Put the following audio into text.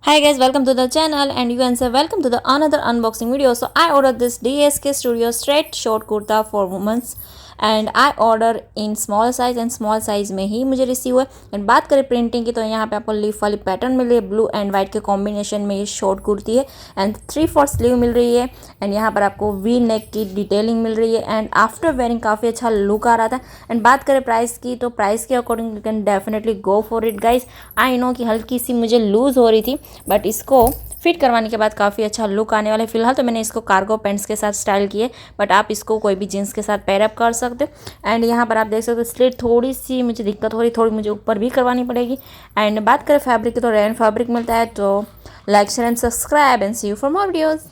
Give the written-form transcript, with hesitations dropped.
Hi guys, welcome to the channel and you can say welcome to the another unboxing video. So I ordered this DSK Studio straight short kurta for women and I order in small size and small size में ही मुझे receive हुआ। And बात करें printing की तो यहाँ पे आपको लीफ वाली पैटर्न मिल रही है, ब्लू एंड वाइट के कॉम्बिनेशन में ये शॉर्ट कुर्ती है एंड 3/4 स्लीव मिल रही है। एंड यहाँ पर आपको वी नेक की डिटेलिंग मिल रही है एंड आफ्टर वेयरिंग काफ़ी अच्छा लुक आ रहा था। एंड बात करें प्राइस की तो प्राइस के according you can definitely go for it guys. I know कि हल्की सी मुझे लूज़ हो रही थी बट इसको फिट करवाने के बाद काफ़ी अच्छा लुक आने वाला है। फिलहाल तो मैंने इसको कार्गो पैंट्स के साथ स्टाइल किए बट आप इसको कोई भी जीन्स के साथ पैर अप कर सकते हो। एंड यहाँ पर आप देख सकते हो स्लिट थोड़ी सी मुझे दिक्कत हो रही, थोड़ी मुझे ऊपर भी करवानी पड़ेगी। एंड बात करें फैब्रिक की तो रेन फैब्रिक मिलता है। तो like share and subscribe and see you for more videos.